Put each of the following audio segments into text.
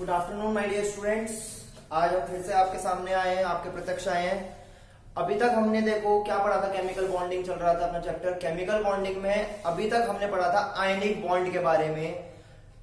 Good afternoon my dear students. आज हम फिर से आपके सामने आए हैं, आपके प्रत्यक्ष आए हैं। अभी तक हमने देखो क्या पढ़ा था, केमिकल बॉन्डिंग चल रहा था अपना चैप्टर। केमिकल बॉन्डिंग में अभी तक हमने पढ़ा था आयनिक बॉन्ड के बारे में।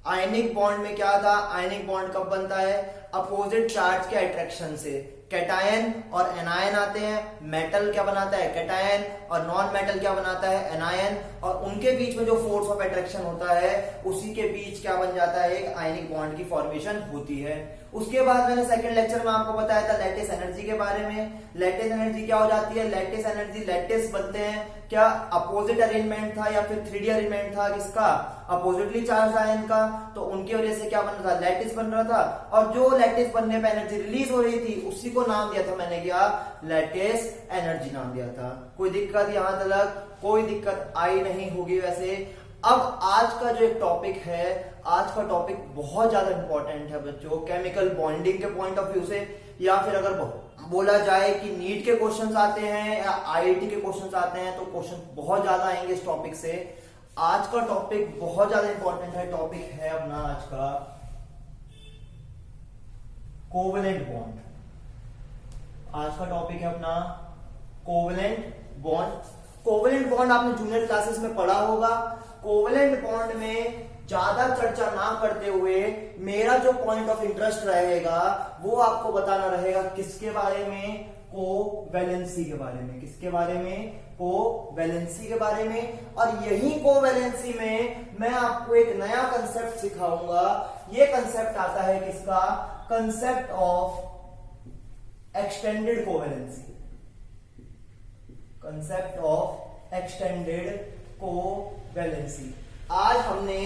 आयनिक बॉन्ड में क्या था, आयनिक बॉन्ड कब बनता है, अपोजिट चार्ज के अट्रैक्शन से। कैटायन और एनायन आते हैं। मेटल क्या बनाता है, कैटायन, और नॉन मेटल क्या बनाता है, एनायन, और उनके बीच में जो फोर्स ऑफ अट्रैक्शन होता है उसी के बीच क्या बन जाता है, एक आयनिक बॉन्ड की फॉर्मेशन होती है। उसके बाद मैंने सेकंड लेक्चर में आपको बताया था लैटिस एनर्जी के बारे में। लैटिस एनर्जी क्या हो जाती है, लैटिस एनर्जी, लैटिस बनते हैं क्या, अपोजिट अरेंजमेंट था या फिर 3D अरेंजमेंट था, किसका, अपोजिटली चार्ज आयन का, तो उनकी वजह से क्या बन रहा था, लैटिस बन रहा था। और जो लैटिस बनने पे एनर्जी रिलीज हो रही थी उसी को नाम दिया था मैंने, क्या, लैटिस एनर्जी नाम दिया था। कोई दिक्कत यहां तक, कोई दिक्कत आई नहीं होगी वैसे। अब आज का जो एक टॉपिक है, आज का टॉपिक बहुत ज्यादा इंपॉर्टेंट है बच्चों, केमिकल बॉन्डिंग के पॉइंट ऑफ व्यू से, या फिर अगर बोला जाए कि नीट के क्वेश्चंस आते हैं या आईआईटी के क्वेश्चंस आते हैं तो क्वेश्चन बहुत ज्यादा आएंगे इस टॉपिक से। आज का टॉपिक बहुत ज्यादा इंपॉर्टेंट है। टॉपिक है अपना आज का कोवेलेंट बॉन्ड। आज का टॉपिक है अपना कोवेलेंट बॉन्ड। कोवेलेंट बॉन्ड आपने जूनियर क्लासेस में पढ़ा होगा। कोवेलेंट बॉन्ड में ज्यादा चर्चा ना करते हुए मेरा जो पॉइंट ऑफ इंटरेस्ट रहेगा वो आपको बताना रहेगा किसके बारे में, कोवैलेंसी के बारे में। किसके बारे में, कोवैलेंसी के बारे में। और यही कोवैलेंसी में मैं आपको एक नया कंसेप्ट सिखाऊंगा। ये कंसेप्ट आता है किसका, concept of extended covalency. Concept of extended covalency. आज हमने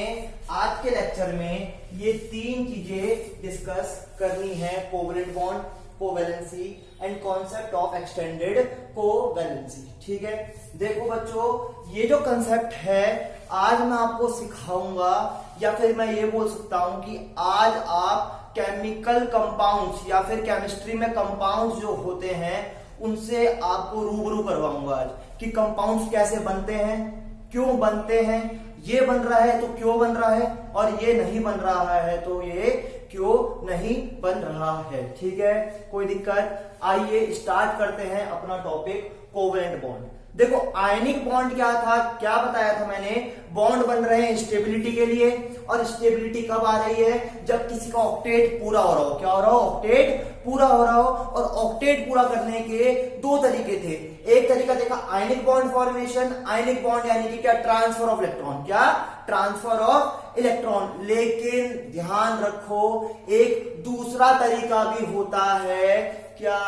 आज के लेक्चर में ये तीन चीजें डिस्कस करनी है, covalent bond, covalency and concept of extended covalency. ठीक है, देखो बच्चों, ये जो कंसेप्ट है आज मैं आपको सिखाऊंगा, या फिर मैं ये बोल सकता हूं कि आज आप केमिकल कंपाउंड्स या फिर केमिस्ट्री में कंपाउंड्स जो होते हैं उनसे आपको रूबरू करवाऊंगा आज, कि कंपाउंड्स कैसे बनते हैं, क्यों बनते हैं, ये बन रहा है तो क्यों बन रहा है, और ये नहीं बन रहा है तो ये क्यों नहीं बन रहा है। ठीक है, कोई दिक्कत। आइए स्टार्ट करते हैं अपना टॉपिक कोवेलेंट बॉन्ड। देखो आयनिक बॉन्ड क्या था, क्या बताया था मैंने, बॉन्ड बन रहे हैं स्टेबिलिटी के लिए। और स्टेबिलिटी कब आ रही है, जब किसी का ऑक्टेट पूरा हो रहा हो। क्या हो रहा हो, ऑक्टेट पूरा हो रहा हो। और ऑक्टेट पूरा करने के दो तरीके थे। एक तरीका देखा ionic bond formation. Ionic bond यानी कि क्या, ट्रांसफर ऑफ इलेक्ट्रॉन। क्या, ट्रांसफर ऑफ इलेक्ट्रॉन। लेकिन ध्यान रखो एक दूसरा तरीका भी होता है, क्या,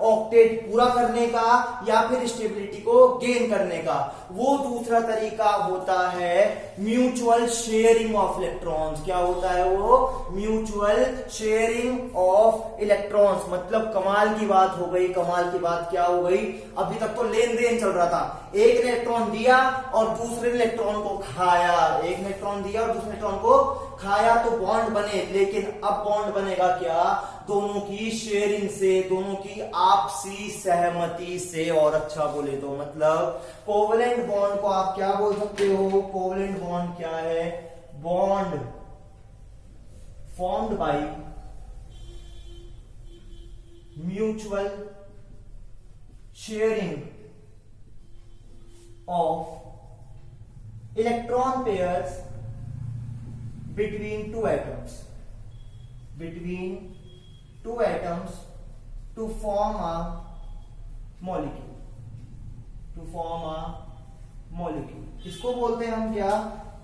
ऑक्टेट पूरा करने का या फिर स्टेबिलिटी को गेन करने का। वो दूसरा तरीका होता है म्यूचुअल शेयरिंग ऑफ इलेक्ट्रॉन्स। क्या होता है वो, म्यूचुअल शेयरिंग ऑफ इलेक्ट्रॉन्स। मतलब कमाल की बात हो गई, कमाल की बात क्या हो गई, अभी तक तो लेन देन चल रहा था, एक ने इलेक्ट्रॉन दिया और दूसरे ने इलेक्ट्रॉन को खाया, एक ने इलेक्ट्रॉन दिया और दूसरे इलेक्ट्रॉन को खाया तो बॉन्ड बने। लेकिन अब बॉन्ड बनेगा क्या, दोनों की शेयरिंग से, दोनों की आपसी सहमति से। और अच्छा बोले तो मतलब कोवेलेंट बॉन्ड को आप क्या बोल सकते हो, कोवेलेंट बॉन्ड क्या है, bond formed by mutual sharing of electron pairs between two atoms, between two atoms to form a molecule, to form a molecule। इसको बोलते हैं हम क्या,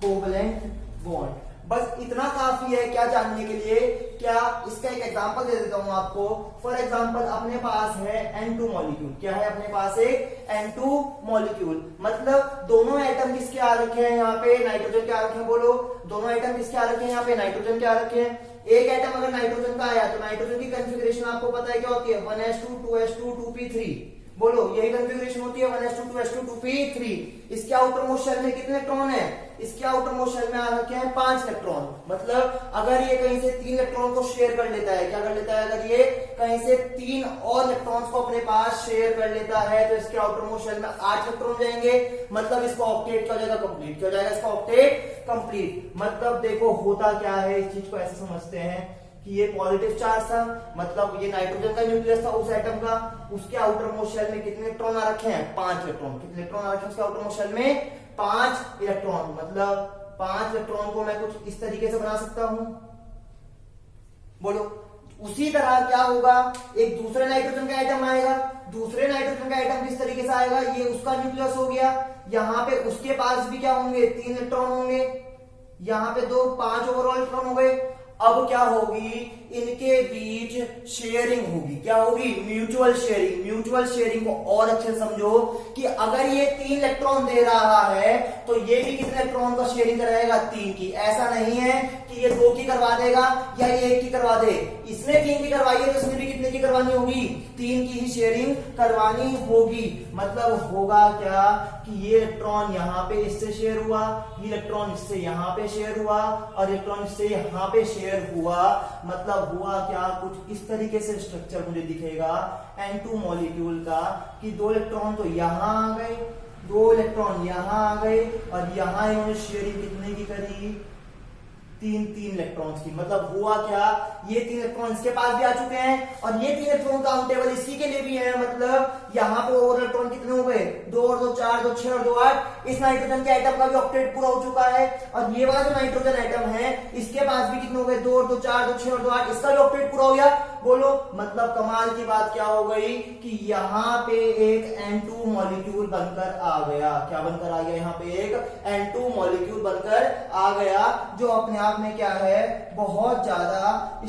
कोवेलेंट बॉन्ड। बस इतना काफी है क्या जानने के लिए। क्या, इसका एक एग्जांपल दे देता हूं आपको। फॉर एग्जांपल अपने पास है N2 मॉलिक्यूल। क्या है अपने पास, एक N2 मॉलिक्यूल। मतलब दोनों एटम किसके आ रखे हैं, यहाँ पे नाइट्रोजन के आ रखे हैं। बोलो, दोनों एटम किसके आ रखे हैं, यहाँ पे नाइट्रोजन के आ रखे हैं। एक एटम अगर नाइट्रोजन का आया तो नाइट्रोजन की कॉन्फ़िगरेशन आपको पता है क्या होती है, 1s2 2s2 2p3। बोलो, यही कॉन्फ़िगरेशन होती है 1s2 2s2 2p3। इसके आउटर मोस्ट शेल में कितने इलेक्ट्रॉन है, इसके आउटर मोस्ट शेल में आ रखे हैं 5 इलेक्ट्रॉन। मतलब अगर ये कहीं से 3 इलेक्ट्रॉन को शेयर कर लेता है, क्या कर लेता है, अगर ये कहीं से 3 और इलेक्ट्रॉन्स को अपने पास शेयर कर लेता है तो इसके आउटर मोस्ट शेल में 8 इलेक्ट्रॉन जाएंगे। मतलब इसका ऑक्टेट क्या हो जाएगा, कंप्लीट। क्या हो जाएगा इसका ऑक्टेट, कंप्लीट। मतलब देखो होता क्या है, इस चीज को ऐसे समझते हैं कि ये पॉजिटिव चार्ज था, मतलब ये नाइट्रोजन का न्यूक्लियस था उस एटम का, उसके आउटर मोस्ट शेल में कितने इलेक्ट्रॉन आ रखे हैं? 5 इलेक्ट्रॉन। कितने इलेक्ट्रॉन आ रखे हैं उसके आउटर मोस्ट शेल में? 5 इलेक्ट्रॉन। मतलब 5 इलेक्ट्रॉन को मैं कुछ इस तरीके से बना सकता हूं, बोलो। उसी तरह क्या होगा, एक दूसरे नाइट्रोजन का एटम आएगा, दूसरे नाइट्रोजन का एटम किस तरीके से आएगा, ये उसका न्यूक्लियस हो गया, यहाँ पे उसके पास भी क्या होंगे? 3 इलेक्ट्रॉन होंगे, यहाँ पे 2, 5 ओवरऑल इलेक्ट्रॉन हो गए। अब क्या होगी, इनके बीच शेयरिंग होगी। क्या होगी? Mutual sharing. म्यूचुअल शेयरिंग को और अच्छे से समझो कि अगर ये 3 इलेक्ट्रॉन दे रहा है तो ये भी कितने इलेक्ट्रॉन का शेयरिंग कराएगा? 3 की। ऐसा नहीं है कि ये 2 की करवा देगा या ये 1 की करवा दे। इसने 3 की करवाई है तो इसने भी कितने की करवानी होगी? 3 की ही शेयरिंग करवानी होगी। मतलब होगा क्या कि ये इलेक्ट्रॉन यहाँ पे इससे शेयर हुआ, ये इलेक्ट्रॉन इससे यहाँ पे शेयर हुआ और इलेक्ट्रॉन इससे यहाँ पे शेयर हुआ। मतलब हुआ क्या, कुछ इस तरीके से स्ट्रक्चर मुझे दिखेगा N2 मॉलिक्यूल का कि 2 इलेक्ट्रॉन तो यहां आ गए, 2 इलेक्ट्रॉन यहां आ गए और यहां इन्होंने शेयरिंग कितने की करी? 3 इलेक्ट्रॉन्स की। मतलब हुआ क्या, ये 3 इलेक्ट्रॉन इसके पास भी आ चुके हैं और ये 3 इलेक्ट्रॉन काउंटेबल इसी के लिए भी है। मतलब यहाँ पे और इलेक्ट्रॉन कितने हो गए? 2 और 2 4, 2 6 और 2 8। इस नाइट्रोजन के एटम का भी ऑक्टेट पूरा हो चुका है और ये वाला जो नाइट्रोजन एटम है इसके पास भी कितने हो गए? 2 और 2 4, 2 6 और 2 8। इसका भी ऑक्टेट पूरा हो गया। बोलो, मतलब कमाल की बात क्या हो गई कि यहाँ पे एक N2 मॉलिक्यूल बनकर आ गया। क्या बनकर आ गया? यहाँ पे एक N2 मॉलिक्यूल बनकर आ गया जो अपने आप में क्या है? बहुत ज्यादा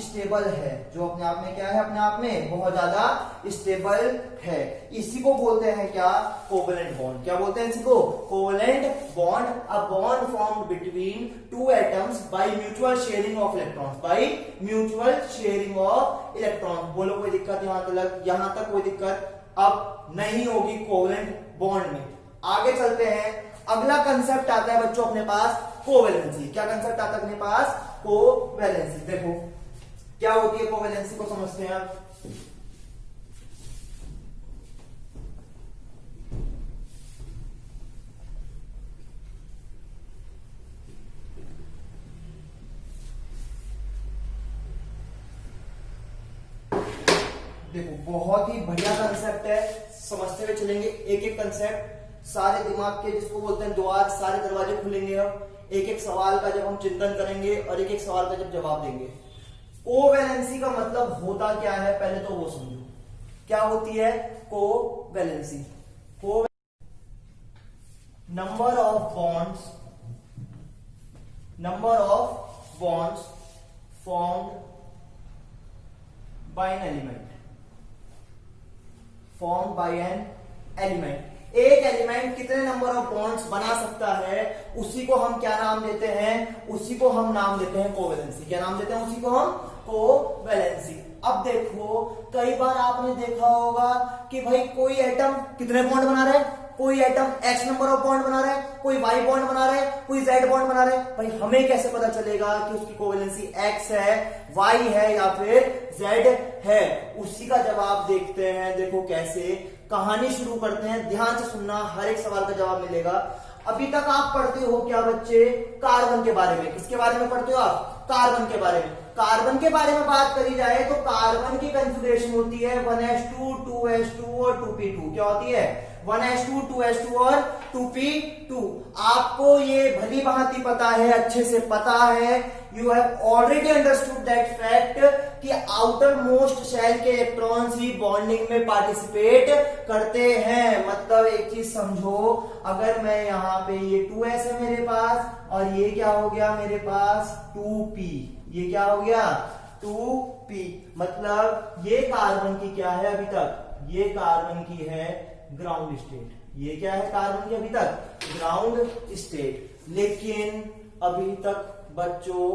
स्टेबल है। जो अपने आप में क्या है? अपने आप में बहुत ज्यादा स्टेबल है। इसी को बोलते हैं क्या? Covalent bond. क्या बोलते हैं इसको? Covalent bond. A bond formed between 2 atoms by mutual sharing of electrons. By mutual sharing of electron. बोलो, कोई दिक्कत यहां तक कोई दिक्कत अब नहीं होगी कोवेलेंट बॉन्ड में। आगे चलते हैं। अगला कंसेप्ट आता है बच्चों अपने पास, कोवेलेंसी। क्या कंसेप्ट आता है अपने पास? कोवेलेंसी। देखो क्या होती है कोवेलेंसी को समझते हैं आप। देखो बहुत ही बढ़िया कंसेप्ट है, समझते हुए चलेंगे एक एक कंसेप्ट। सारे दिमाग के जिसको बोलते हैं द्वार, सारे दरवाजे खुलेंगे। अब एक एक सवाल का जब हम चिंतन करेंगे और एक एक सवाल का जब जवाब देंगे। कोवेलेंसी का मतलब होता क्या है पहले तो वो समझो। क्या होती है covalency? Number of bonds formed by an element. एक एलिमेंट कितने नंबर ऑफ बॉन्ड्स बना सकता है, उसी को हम क्या नाम देते हैं? उसी को हम नाम देते हैं कोवेलेंसी। क्या नाम देते हैं उसी को हम? कोवेलेंसी। अब देखो, कई बार आपने देखा होगा कि भाई कोई एटम कितने बॉन्ड बना रहा है, कोई atom X number of bond बना रहा है, कोई Y बॉन्ड बना रहा है, कोई Z बॉन्ड बना रहा है। भाई हमें कैसे पता चलेगा कि उसकी कोवेलेंसी X है, Y है या फिर Z है? उसी का जवाब देखते हैं। देखो कैसे, कहानी शुरू करते हैं, ध्यान से सुनना, हर एक सवाल का जवाब मिलेगा। अभी तक आप पढ़ते हो क्या बच्चे? कार्बन के बारे में। किसके बारे में पढ़ते हो आप? कार्बन के बारे में। कार्बन के बारे में बात करी जाए तो कार्बन की कॉन्फ़िगरेशन होती है 1s2 2s2 और 2p2। क्या होती है? 1s2 2s2 और 2p2। आपको ये भली भांति पता है, अच्छे से पता है। You have already understood that fact कि आउटर मोस्ट शेल के इलेक्ट्रॉन्स ही बॉन्डिंग में पार्टिसिपेट करते हैं। मतलब एक चीज समझो, अगर मैं यहाँ पे ये 2s है मेरे पास और ये क्या हो गया मेरे पास? 2p। ये क्या हो गया? 2p। मतलब ये कार्बन की क्या है अभी तक? ये कार्बन की है ग्राउंड स्टेट। ये क्या है कार्बन की अभी तक? Ground state. लेकिन अभी तक बच्चों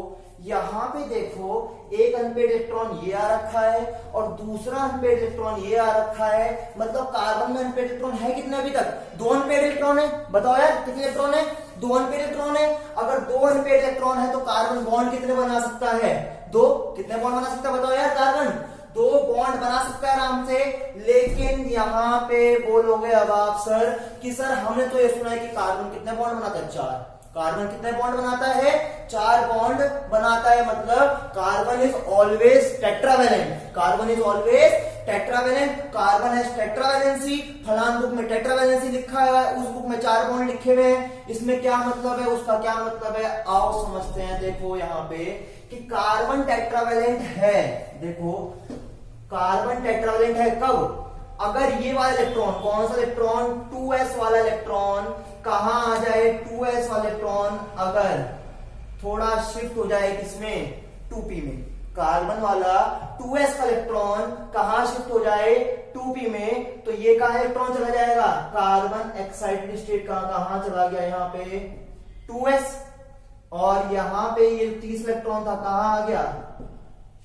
यहां पे देखो, एक अनपेड इलेक्ट्रॉन ये आ रखा है और दूसरा अनपेड इलेक्ट्रॉन ये आ रखा है। मतलब कार्बन में अनपेड इलेक्ट्रॉन है कितने अभी तक? 2 अनपेड इलेक्ट्रॉन है। बताओ यार कितने इलेक्ट्रॉन है? 2 अनपेड इलेक्ट्रॉन है। अगर 2 अनपेड इलेक्ट्रॉन है तो कार्बन बॉन्ड कितने बना सकता है? 2। कितने बॉन्ड बना सकता है बताओ यार? कार्बन 2 बॉन्ड बना सकता है आराम से। लेकिन यहाँ पे बोलोगे अब आप सर कि सर हमने तो ये सुना है कि कार्बन कितने बॉन्ड बनाता है? 4। कार्बन कितने बॉन्ड बनाता है? 4 बॉन्ड बनाता है, मतलब carbon is always tetravalent. Carbon is always tetravalent. Carbon है टेट्रावेलेंसी, फलान बुक में टेट्रावेलेंसी लिखा है, उस बुक में 4 बॉन्ड लिखे हुए हैं। इसमें क्या मतलब है, उसका क्या मतलब है, आओ समझते हैं। देखो यहाँ पे कि कार्बन टेट्रावेलेंट है। देखो कार्बन टेट्रावेलेंट है कब? अगर ये वाला इलेक्ट्रॉन, कौन सा इलेक्ट्रॉन, 2s वाला इलेक्ट्रॉन कहां आ जाए, 2s वाला इलेक्ट्रॉन अगर थोड़ा शिफ्ट हो जाए किसमें, 2p में। कार्बन वाला 2s का इलेक्ट्रॉन कहां शिफ्ट हो जाए, 2p में, तो ये कहां इलेक्ट्रॉन चला जाएगा, कार्बन एक्साइटेड स्टेट कहां चला गया, यहाँ पे 2s, और यहां पे ये 30 इलेक्ट्रॉन था कहां आ गया,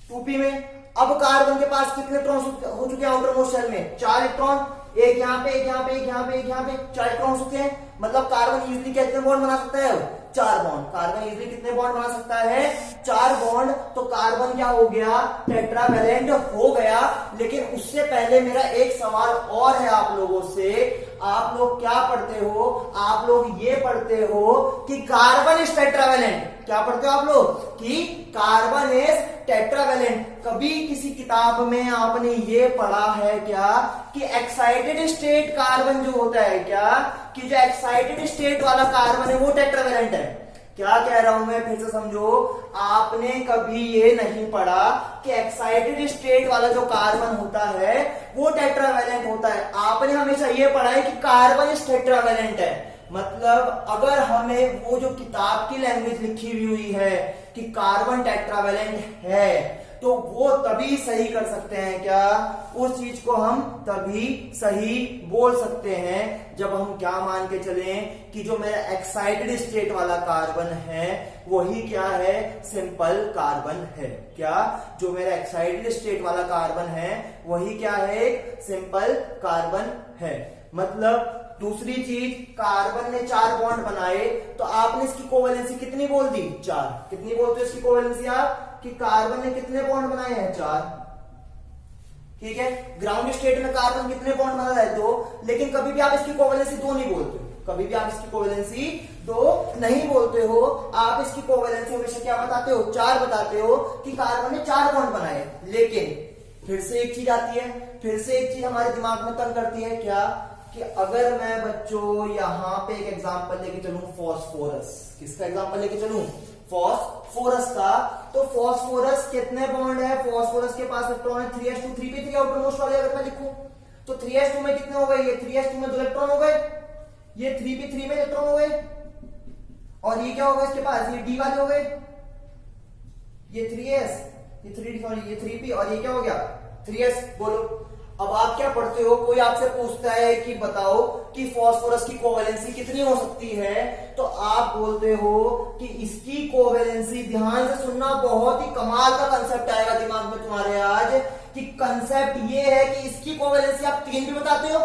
2p में। अब कार्बन के पास कितने इलेक्ट्रॉन हो चुके हैं आउटर मोस्ट शेल में, 4 इलेक्ट्रॉन, एक यहाँ पे, एक यहाँ पे, एक यहाँ पे, एक यहाँ पे, 4 इलेक्ट्रॉन हो चुके हैं। मतलब कार्बन इजीली कितने बॉन्ड बना सकता है, 4 बॉन्ड। कार्बन इजीली कितने बॉन्ड बना सकता है, 4 बॉन्ड। तो कार्बन क्या हो गया, टेट्रावेलेंट हो गया। लेकिन उससे पहले मेरा एक सवाल और है आप लोगों से। आप लोग क्या पढ़ते हो, आप लोग ये पढ़ते हो कि कार्बन इज टेट्रावेलेंट। क्या पढ़ते हो आप लोग, कि कार्बन इज टेट्रावेलेंट। कभी किसी किताब में आपने ये पढ़ा है क्या कि एक्साइटेड स्टेट कार्बन जो होता है, क्या कि जो एक्साइटेड स्टेट वाला कार्बन है वो टेट्रावेलेंट है? क्या कह रहा हूं मैं, फिर से समझो। आपने कभी ये नहीं पढ़ा कि एक्साइटेड स्टेट वाला जो कार्बन होता है वो टेट्रावेलेंट होता है। आपने हमेशा ये पढ़ा है कि कार्बन इज टेट्रावेलेंट है। मतलब अगर हमें वो जो किताब की लैंग्वेज लिखी हुई है कि कार्बन टेट्रावेलेंट है, तो वो तभी सही कर सकते हैं क्या, उस चीज को हम तभी सही बोल सकते हैं जब हम क्या मान के चलें कि जो मेरा एक्साइटेड स्टेट वाला कार्बन है वही क्या है, सिंपल कार्बन है। क्या, जो मेरा एक्साइटेड स्टेट वाला कार्बन है वही क्या है, सिंपल कार्बन है। मतलब दूसरी चीज, कार्बन ने 4 बॉन्ड बनाए, तो आपने इसकी कोवेलेंसी कितनी बोल दी, 4। कितनी बोलते हो इसकी कोवेलेंसी आप, कि कार्बन ने कितने बॉन्ड बनाए हैं, 4। ठीक है, ग्राउंड स्टेट में कार्बन कितने बॉन्ड बना रहा है, 2। लेकिन कभी भी आप इसकी कोवेलेंसी 2 नहीं बोलते हो, कभी भी आप इसकी कोवेलेंसी 2 नहीं बोलते हो। आप इसकी कोवेलेंसी हमेशा क्या बताते हो, 4 बताते हो कि कार्बन ने 4 बॉन्ड बनाए। लेकिन फिर से एक चीज आती है, फिर से एक चीज हमारे दिमाग में तंग करती है, क्या कि अगर मैं बच्चों यहां पे एक एग्जांपल लेके चलूं, फॉस्फोरस। किसका एग्जांपल लेके चलूं, फॉस्फोरस का। तो फॉस्फोरस कितने बॉन्ड है, फॉस्फोरस के पास इलेक्ट्रॉन है 3s2, 3p3 आउटर मोस्ट वाले अगर मैं लिखूं तो 3s2 में कितने हो गए, ये 3s2 में 2 इलेक्ट्रॉन हो गए, ये 3p3 में इलेक्ट्रॉन हो गए, और ये क्या होगा इसके पास, ये d वाले हो गए, ये 3s, ये 3d, सॉरी ये 3p, और ये क्या हो गया 3s। बोलो अब आप क्या पढ़ते हो, कोई आपसे पूछता है कि बताओ कि फास्फोरस की कोवेलेंसी कितनी हो सकती है, तो आप बोलते हो कि इसकी कोवेलेंसी, ध्यान से सुनना, बहुत ही कमाल का कंसेप्ट आएगा दिमाग में तुम्हारे आज, कि कंसेप्ट ये है कि इसकी कोवेलेंसी आप 3 भी बताते हो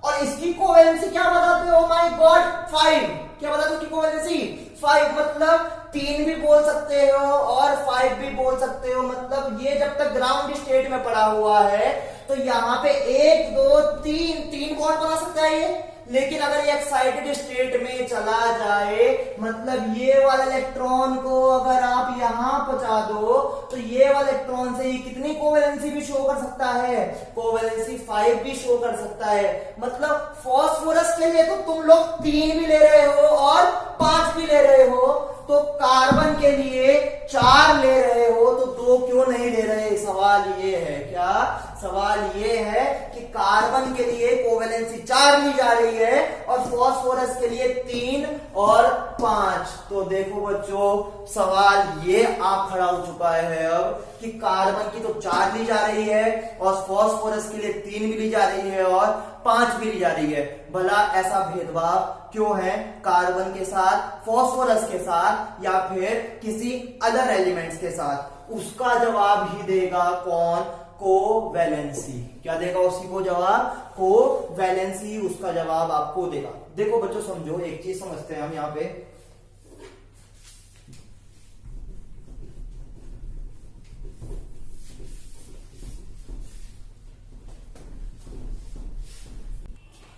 और इसकी कोवेलेंसी क्या बताते हो, माय गॉड 5। क्या बताते हो इसकी कोवेलेंसी 5, मतलब 3 भी बोल सकते हो और 5 भी बोल सकते हो। मतलब ये जब तक ग्राउंड स्टेट में पड़ा हुआ है तो यहाँ पे 1 2 3 बॉन्ड बना सकता है ये। लेकिन अगर ये एक्साइटेड स्टेट में चला जाए, मतलब ये वाला इलेक्ट्रॉन को अगर आप यहां पहुंचा दो, तो ये वाला इलेक्ट्रॉन से ये कितनी कोवेलेंसी भी शो कर सकता है, कोवेलेंसी 5 भी शो कर सकता है। मतलब फॉस्फोरस के लिए तो तुम लोग 3 भी ले रहे हो और 5 भी ले रहे हो, तो कार्बन के लिए 4 ले रहे हो तो 2 क्यों नहीं ले रहे। सवाल ये है, क्या सवाल ये है कि कार्बन के लिए कोवेलेंसी 4 ली जा रही है और फॉस्फोरस के लिए 3 और 5। तो देखो बच्चों, सवाल ये आ खड़ा हो चुका है अब कि कार्बन की तो 4 ली जा रही है और फॉस्फोरस के लिए 3 भी ली जा रही है और 5 भी ली जा रही है। भला ऐसा भेदभाव क्यों है कार्बन के साथ, फॉस्फोरस के साथ या फिर किसी अदर एलिमेंट्स के साथ? उसका जवाब ही देगा कौन, कोवैलेंसी। क्या देगा उसी को जवाब, कोवैलेंसी उसका जवाब आपको देगा। देखो बच्चों समझो, एक चीज समझते हैं हम यहां पे।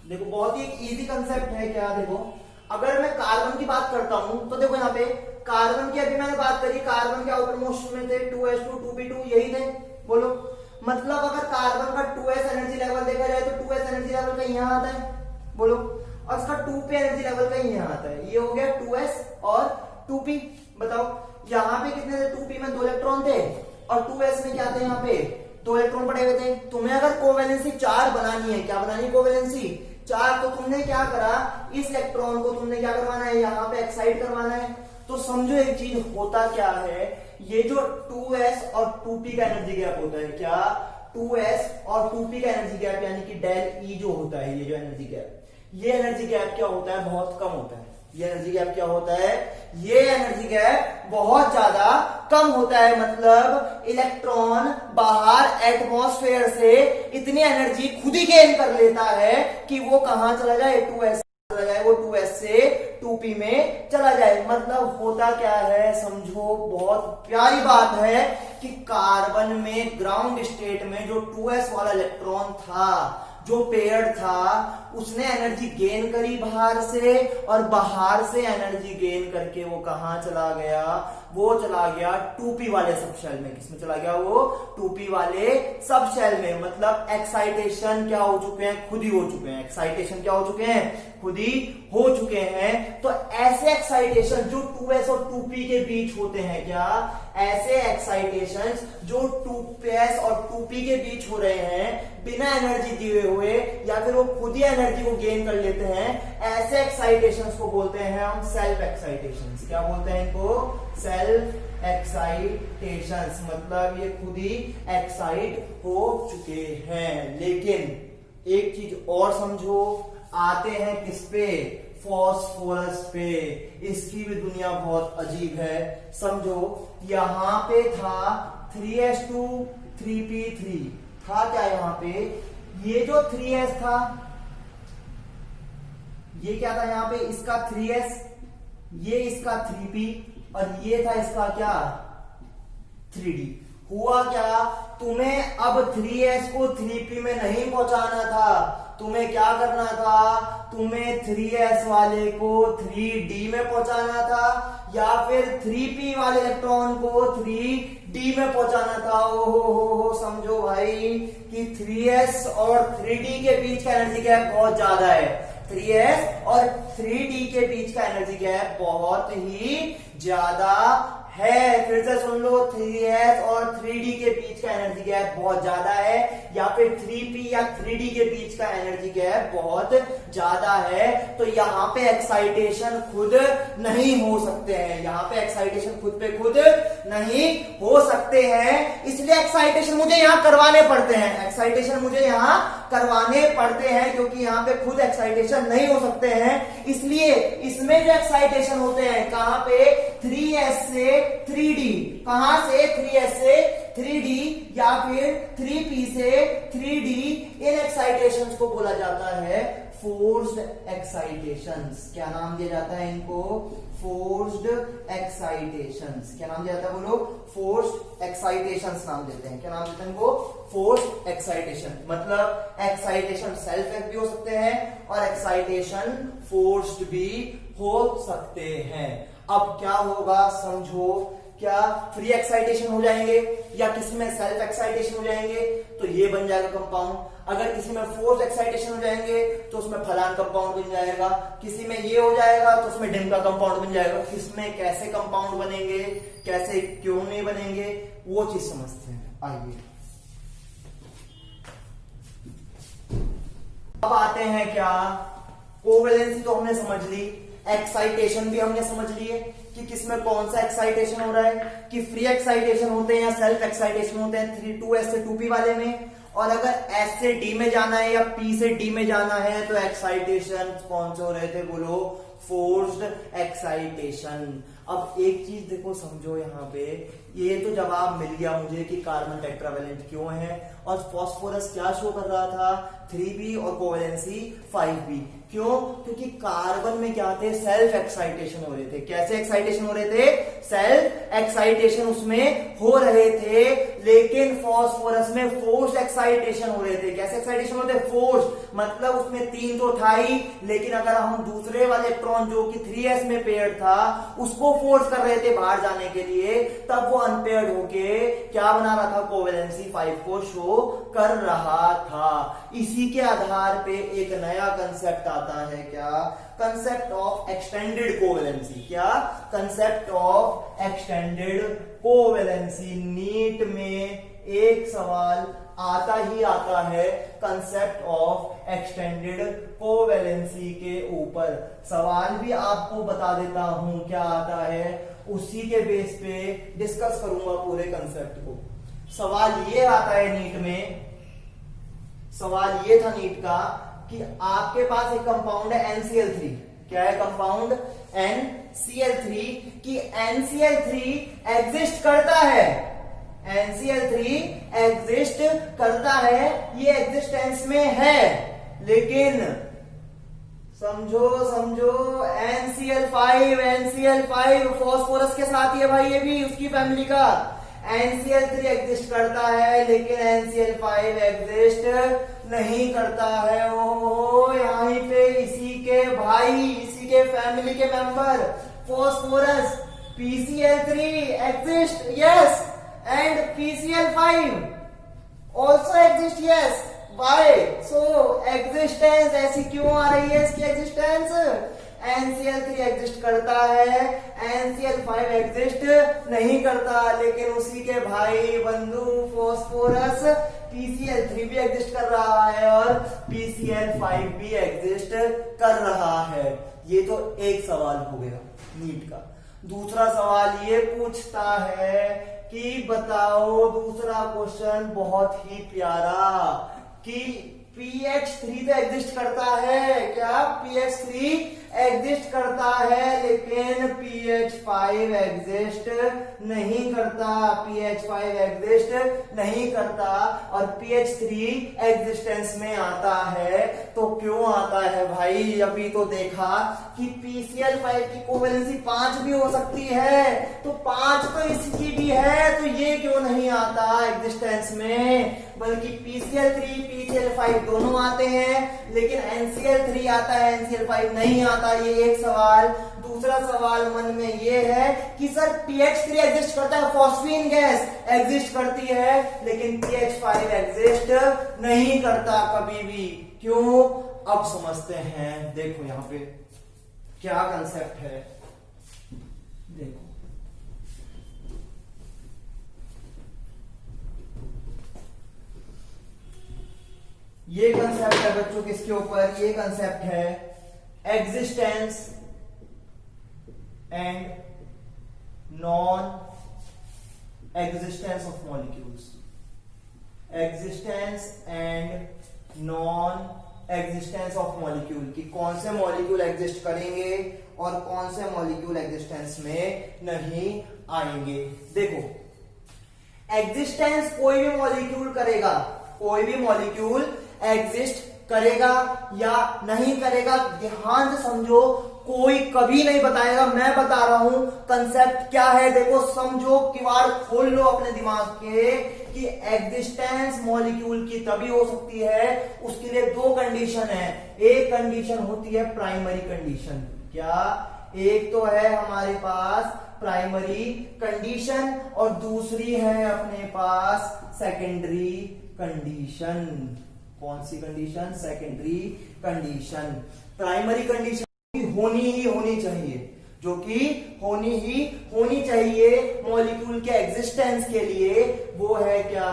देखो बहुत ही इजी कंसेप्ट है। क्या देखो, अगर मैं कार्बन की बात करता हूं तो देखो यहाँ पे कार्बन की अभी मैंने बात करी, कार्बन के आउटर मोस्ट में थे 2s2 2p2 यही थे, बोलो। मतलब अगर कार्बन का 2s एनर्जी लेवल देखा जाए तो 2s एनर्जी लेवल कहीं यहाँ आता है, बोलो, और इसका 2p एनर्जी लेवल कहीं यहाँ आता है। ये हो गया 2s और 2p। बताओ यहाँ पे कितने थे, 2p में 2 इलेक्ट्रॉन थे और 2s में क्या थे, यहाँ पे 2 इलेक्ट्रॉन पड़े हुए थे। तुम्हें अगर कोवेलेंसी 4 बनानी है, क्या बनानी है, कोवेलेंसी 4, तो तुमने क्या करा, इस इलेक्ट्रॉन को तुमने क्या करवाना है, यहाँ पे एक्साइट करवाना है। तो समझो एक चीज होता क्या है, ये जो 2s और 2p का एनर्जी गैप होता है, क्या 2s और 2p का एनर्जी गैप यानी कि डेल ई जो होता है, ये जो एनर्जी गैप, ये एनर्जी गैप क्या होता है, बहुत कम होता है। ये एनर्जी गैप क्या होता है, ये एनर्जी गैप बहुत ज्यादा कम होता है। मतलब इलेक्ट्रॉन बाहर एटमॉस्फेयर से इतनी एनर्जी खुद ही गेन कर लेता है कि वो कहां चला जाए, 2s चला जाए, वो 2s से 2p में चला जाए। मतलब होता क्या है, समझो, बहुत प्यारी बात है कि कार्बन में ग्राउंड स्टेट में जो 2s वाला इलेक्ट्रॉन था, जो पेयर था, उसने एनर्जी गेन करी बाहर से, और बाहर से एनर्जी गेन करके वो कहां चला गया, वो चला गया 2p वाले सब शेल में। किसमें चला गया, वो 2p वाले सब शेल में। मतलब एक्साइटेशन क्या हो चुके हैं, खुद ही हो चुके हैं। एक्साइटेशन क्या हो चुके हैं, खुद ही हो चुके हैं। तो ऐसे एक्साइटेशन जो 2s और 2p के बीच होते हैं, क्या ऐसे एक्साइटेशन जो 2s और 2p के बीच हो रहे हैं बिना एनर्जी दिए हुए, या फिर वो खुद ही एनर्जी को गेन कर लेते हैं, ऐसे एक्साइटेशंस को बोलते हैं हम सेल्फ एक्साइटेशंस। क्या बोलते हैं इनको, सेल्फ एक्साइटेशंस। मतलब ये खुद ही एक्साइट हो चुके हैं। लेकिन एक चीज और समझो, आते हैं किस पे, फॉस्फोरस पे। इसकी भी दुनिया बहुत अजीब है। समझो यहां पे था 3s2 3p3 था, क्या यहाँ पे, ये जो 3s था, ये क्या था यहाँ पे, इसका 3s, ये इसका 3p, और ये था इसका क्या, 3d। हुआ क्या, तुम्हें अब 3s को 3p में नहीं पहुंचाना था, तुम्हें क्या करना था, तुम्हें 3s वाले को 3d में पहुंचाना था, या फिर 3p वाले इलेक्ट्रॉन को 3d में पहुंचाना था। हो समझो भाई कि 3s और 3d के बीच का एनर्जी गैप बहुत ज्यादा है। 3s और 3d के बीच का एनर्जी गैप बहुत ही ज्यादा है। फिर से सुन लो, 3s और 3d के बीच का एनर्जी गैप बहुत ज्यादा है, या फिर 3p या 3d के बीच का एनर्जी गैप बहुत ज्यादा है। तो यहाँ पे एक्साइटेशन खुद नहीं हो सकते हैं, यहाँ पे एक्साइटेशन खुद पे खुद नहीं हो सकते हैं। इसलिए एक्साइटेशन मुझे यहाँ करवाने पड़ते हैं, एक्साइटेशन मुझे यहाँ करवाने पड़ते हैं, क्योंकि यहाँ पे खुद एक्साइटेशन नहीं हो सकते हैं। इसलिए इसमें जो एक्साइटेशन होते हैं, कहां पे, 3s से 3d, कहां से, 3s से 3d या फिर 3p से 3d, इन एक्साइटेशंस को बोला जाता है फोर्स्ड एक्साइटेशंस। क्या नाम दिया जाता है इनको, फोर्स्ड एक्साइटेशंस। क्या नाम दिया जाता है, बोलो, फोर्स्ड एक्साइटेशंस नाम देते हैं। क्या नाम देते हैं इनको, फोर्स्ड एक्साइटेशन। मतलब एक्साइटेशन सेल्फ भी हो सकते हैं और एक्साइटेशन फोर्स्ड भी हो सकते हैं। अब क्या होगा, समझो, क्या फ्री एक्साइटेशन हो जाएंगे या किसी में सेल्फ एक्साइटेशन हो जाएंगे, तो ये बन जाएगा कंपाउंड। अगर किसी में फोर्स एक्साइटेशन हो जाएंगे तो उसमें फलान कंपाउंड बन जाएगा, किसी में ये हो जाएगा तो उसमें डिम का कंपाउंड बन जाएगा। किसमें कैसे कंपाउंड बनेंगे, कैसे क्यों नहीं बनेंगे, वो चीज समझते हैं। आइए अब आते हैं, क्या कोवेलेंसी तो हमने समझ ली, एक्साइटेशन भी हमने समझ लिए कि किसमें कौन सा एक्साइटेशन हो रहा है, कि फ्री एक्साइटेशन होते हैं या सेल्फ एक्साइटेशन होते हैं 2s से 2p वाले में। और अगर s से d में जाना है या p से d में जाना है तो एक्साइटेशन कौन से हो रहे थे, बोलो, फोर्स्ड एक्साइटेशन। अब एक चीज देखो समझो यहाँ पे, ये तो जवाब मिल गया मुझे कि कार्बन टेट्रावेलेंट क्यों है, और फास्फोरस क्या शो कर रहा था 3b और कोवेलेंसी 5b। क्यों? क्योंकि कार्बन में क्या थे, सेल्फ एक्साइटेशन हो रहे थे। कैसे एक्साइटेशन हो रहे थे? सेल्फ एक्साइटेशन उसमें हो रहे थे, लेकिन फास्फोरस में फोर्स एक्साइटेशन हो रहे थे। कैसे एक्साइटेशन होते? फोर्स, मतलब उसमें 3 तो था ही, लेकिन अगर हम दूसरे वाले इलेक्ट्रॉन जो कि 3s में पेयर्ड था उसको फोर्स कर रहे थे बाहर जाने के लिए, तब वो अनपेयर्ड होके क्या बना रहा था, कोवेलेंसी 5 को शो कर रहा था। इसी के आधार पे एक नया कंसेप्ट आता है, क्या? Concept of extended covalency. क्या? Concept of extended covalency. NEET में एक सवाल आता ही आता है कंसेप्ट ऑफ एक्सटेंडेड कोवेलेंसी के ऊपर। सवाल भी आपको बता देता हूं क्या आता है, उसी के बेस पे डिस्कस करूंगा पूरे कंसेप्ट को। सवाल ये आता है नीट में, सवाल ये था नीट का कि आपके पास एक कंपाउंड है NCl3। क्या है कंपाउंड? NCl3। कि NCl3 एग्जिस्ट करता है, NCl3 एग्जिस्ट करता है, ये एग्जिस्टेंस में है, लेकिन समझो NCl5 फास्फोरस के साथ ही है भाई, ये भी उसकी फैमिली का। NCl3 एग्जिस्ट करता है लेकिन NCl5 एग्जिस्ट नहीं करता है। ओ यहीं पे इसी के भाई, इसी के फैमिली के member phosphorus PCl3 exist, yes, and PCl5 also exist, yes. Why? So existence ऐसी क्यों आ रही है इसकी एग्जिस्टेंस? NCl3 एग्जिस्ट करता है, NCl5 एग्जिस्ट नहीं करता, लेकिन उसी के भाई बंधु फास्फोरस PCl3 भी एग्जिस्ट कर रहा है और PCl5 भी एग्जिस्ट कर रहा है। ये तो एक सवाल हो गया नीट का। दूसरा सवाल ये पूछता है कि बताओ, दूसरा क्वेश्चन बहुत ही प्यारा, कि pH3 तो एग्जिस्ट करता है, क्या? pH3 एग्जिस्ट करता है लेकिन pH5 एग्जिस्ट नहीं करता, pH5 एग्जिस्ट नहीं करता, और pH3 एग्जिस्टेंस में आता है। तो क्यों आता है भाई? अभी तो देखा कि PCl5 की कोवेलेंसी 5 भी हो सकती है, तो 5 तो इसकी भी है, तो ये क्यों नहीं आता एग्जिस्टेंस में? बल्कि PCl3 PCl5 दोनों आते हैं, लेकिन NCl3 आता है, NCl5 नहीं आता। ये एक सवाल। दूसरा सवाल मन में ये है कि सर pH3 एग्जिस्ट करता है, फॉस्फीन गैस एग्जिस्ट करती है, लेकिन pH5 एग्जिस्ट नहीं करता कभी भी। क्यों? अब समझते हैं। देखो यहां पे क्या कंसेप्ट है, देखो ये कंसेप्ट है बच्चों किसके ऊपर? ये कंसेप्ट है existence and non existence of molecules. Existence and non existence of molecule, कि कौन से मॉलिक्यूल एग्जिस्ट करेंगे और कौन से मॉलिक्यूल एग्जिस्टेंस में नहीं आएंगे। देखो एग्जिस्टेंस कोई भी मॉलिक्यूल करेगा, कोई भी मॉलिक्यूल एग्जिस्ट करेगा या नहीं करेगा, ध्यान से समझो, कोई कभी नहीं बताएगा, मैं बता रहा हूं कंसेप्ट क्या है। देखो समझो, किवाड़ खोल लो अपने दिमाग के, कि एग्जिस्टेंस मॉलिक्यूल की तभी हो सकती है, उसके लिए 2 कंडीशन है। एक कंडीशन होती है प्राइमरी कंडीशन। क्या? एक तो है हमारे पास प्राइमरी कंडीशन और दूसरी है अपने पास सेकेंडरी कंडीशन। कौन सी condition? Secondary condition. Primary condition होनी ही होनी चाहिए, जो कि होनी चाहिए मॉलिक्यूल के एग्जिस्टेंस के लिए, वो है क्या?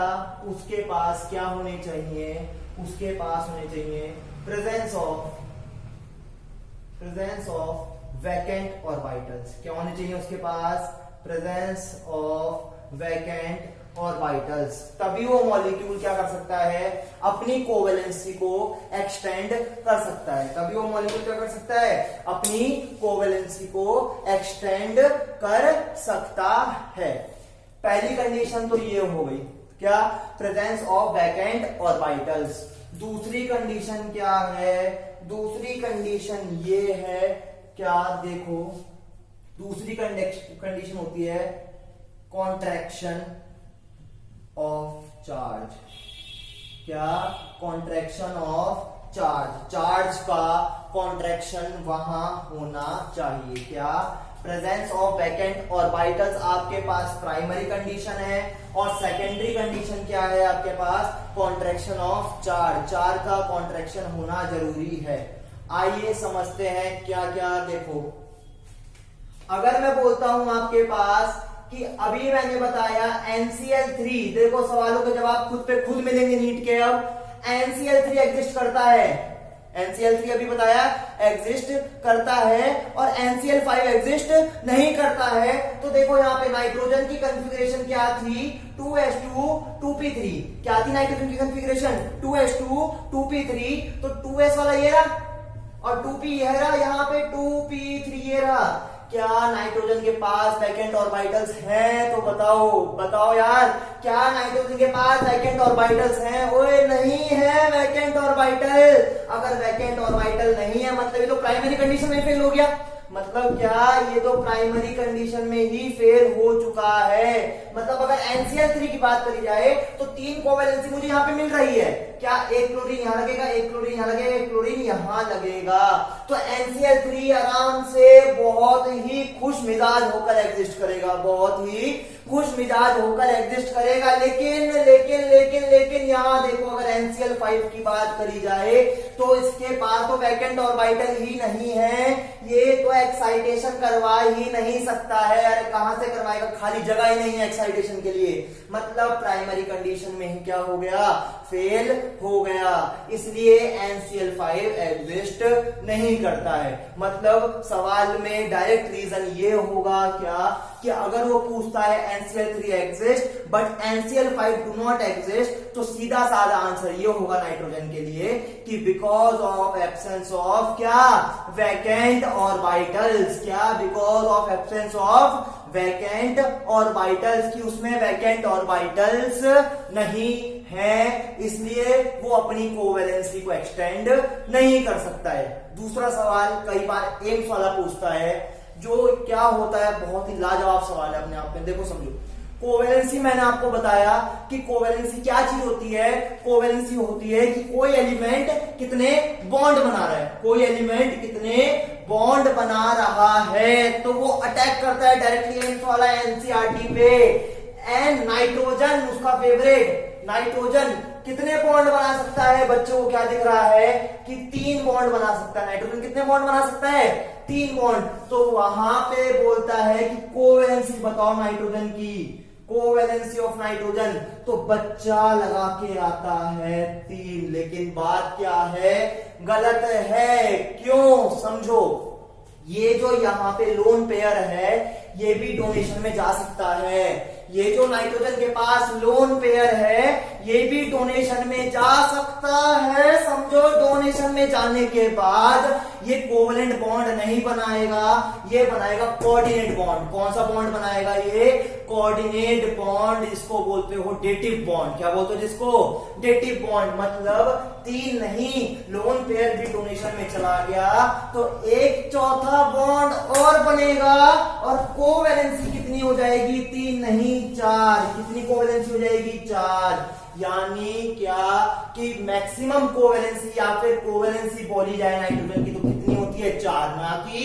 उसके पास क्या होने चाहिए? उसके पास होने चाहिए प्रेजेंस ऑफ वैकेंट ऑर्बिटल्स। क्या होने चाहिए उसके पास? प्रेजेंस ऑफ वैकेंट ऑर्बिटल्स, तभी वो मॉलिक्यूल क्या कर सकता है, अपनी कोवेलेंसी को एक्सटेंड कर सकता है। तभी वो मॉलिक्यूल क्या कर सकता है, अपनी कोवेलेंसी को एक्सटेंड कर सकता है। पहली कंडीशन तो ये हो गई, क्या, प्रेजेंस ऑफ वैकेंट ऑर्बिटल्स। दूसरी कंडीशन क्या है, दूसरी कंडीशन ये है, क्या देखो, दूसरी कंडीशन होती है कॉन्ट्रैक्शन ऑफ चार्ज। क्या, कॉन्ट्रैक्शन ऑफ चार्ज, चार्ज का कॉन्ट्रैक्शन वहां होना चाहिए। क्या, प्रेजेंस ऑफ वैकेंट ऑर्बिटल्स आपके पास प्राइमरी कंडीशन है, और सेकेंडरी कंडीशन क्या है आपके पास, कॉन्ट्रैक्शन ऑफ चार्ज, चार्ज का कॉन्ट्रैक्शन होना जरूरी है। आइए समझते हैं क्या क्या। देखो, अगर मैं बोलता हूं आपके पास कि अभी मैंने बताया NCl3, देखो सवालों के जवाब खुद पे खुद मिलेंगे नीट के। अब NCl3 एग्जिस्ट करता है, NCl3 अभी बताया एग्जिस्ट करता है, और NCl5 एग्जिस्ट नहीं करता है। तो देखो यहाँ पे नाइट्रोजन की कंफिग्रेशन क्या थी, 2s2 2p3। क्या थी नाइट्रोजन की कंफिग्रेशन, 2s2 2p3। तो 2s वाला ये रहा, और 2p ये रहा, यहाँ पे 2p3 ये रहा। क्या नाइट्रोजन के पास वैकेंट ऑर्बिटल्स हैं, तो बताओ यार, क्या नाइट्रोजन के पास वैकेंट ऑर्बिटल्स हैं? ओए नहीं है वैकेंट ऑर्बिटल। अगर वैकेंट ऑर्बिटल नहीं है मतलब ये तो प्राइमरी कंडीशन में फेल हो गया। मतलब क्या, ये तो प्राइमरी कंडीशन में ही फेल हो चुका है। मतलब अगर NCl3 की बात करी जाए तो 3 कोवेलेंसी मुझे यहाँ पे मिल रही है। क्या, एक क्लोरीन यहाँ लगेगा, एक क्लोरीन यहाँ लगेगा, एक क्लोरीन यहाँ लगेगा। तो NCl3 आराम से बहुत ही खुश मिजाज होकर एग्जिस्ट करेगा, बहुत ही खुश मिजाज होकर एग्जिस्ट करेगा। लेकिन लेकिन लेकिन लेकिन यहाँ देखो, अगर NCl5 की बात करी जाए तो इसके पास तो वैकेंट ऑर्बिटल ही नहीं है, ये तो एक्साइटेशन करवा ही नहीं सकता है। अरे कहां से करवाएगा, खाली जगह ही नहीं है एक्साइटेशन के लिए। मतलब प्राइमरी कंडीशन में ही क्या हो गया, फेल हो गया। इसलिए NCl5 एग्जिस्ट नहीं करता है। मतलब सवाल में डायरेक्ट रीजन ये होगा क्या, कि अगर वो पूछता है NCl3 exist but NCl5 do not exist, तो सीधा साधा आंसर ये होगा नाइट्रोजन के लिए कि बिकॉज ऑफ एब्सेंस ऑफ क्या, वैकेंट ऑर्बिटल्स। क्या, because of absence of vacant orbitals, की उसमें वैकेंट ऑर्बिटल्स नहीं है, इसलिए वो अपनी कोवेलेंसी को एक्सटेंड नहीं कर सकता है। दूसरा सवाल कई बार एम्स वाला पूछता है, जो क्या होता है, बहुत ही लाजवाब सवाल है अपने आप में। देखो समझो, कोवेलेंसी मैंने आपको बताया कि कोवेलेंसी क्या चीज होती है। कोवेलेंसी होती है कि कोई एलिमेंट कितने बॉन्ड बना रहा है, कोई एलिमेंट कितने बॉन्ड बना रहा है, तो वो अटैक करता है डायरेक्टली एम्स वाला NCERT पे। एंड नाइट्रोजन उसका फेवरेट, नाइट्रोजन कितने बॉन्ड बना सकता है, बच्चों को क्या दिख रहा है कि 3 बॉन्ड बना सकता है। नाइट्रोजन कितने बॉन्ड बना सकता है, 3 बॉन्ड। तो वहां पे बोलता है कि कोवेलेंसी बताओ नाइट्रोजन की, कोवेलेंसी ऑफ नाइट्रोजन, तो बच्चा लगा के आता है 3। लेकिन बात क्या है, गलत है। क्यों, समझो, ये जो यहाँ पे लोन पेयर है ये भी डोनेशन में जा सकता है। ये जो नाइट्रोजन के पास लोन पेयर है ये भी डोनेशन में जा सकता है। समझो, डोनेशन में जाने के बाद ये कोवलेंट बॉन्ड नहीं बनाएगा, ये बनाएगा कोऑर्डिनेट बॉन्ड। कौन सा बॉन्ड बनाएगा ये, कोऑर्डिनेट बॉन्ड। इसको बोलते हो डेटिव बॉन्ड। क्या बोलते हो जिसको, डेटिव बॉन्ड। मतलब 3 नहीं, लोन पेयर भी डोनेशन में चला गया तो एक चौथा बॉन्ड और बनेगा, और कोवैलेंसी कितनी हो जाएगी, 3 नहीं 4। कितनी कोवैलेंसी हो जाएगी, 4। यानी क्या कि मैक्सिमम कोवैलेंसी या फिर कोवैलेंसी बोली जाए नाइट्रोजन की तो कितनी होती है, 4 ना कि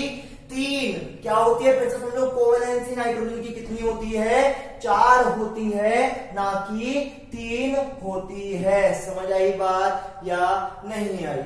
3। क्या होती है, फिर से समझो, कोवैलेंसी नाइट्रोजन की कितनी होती है, 4 होती है, ना कि 3 होती है। समझ आई बात या नहीं आई।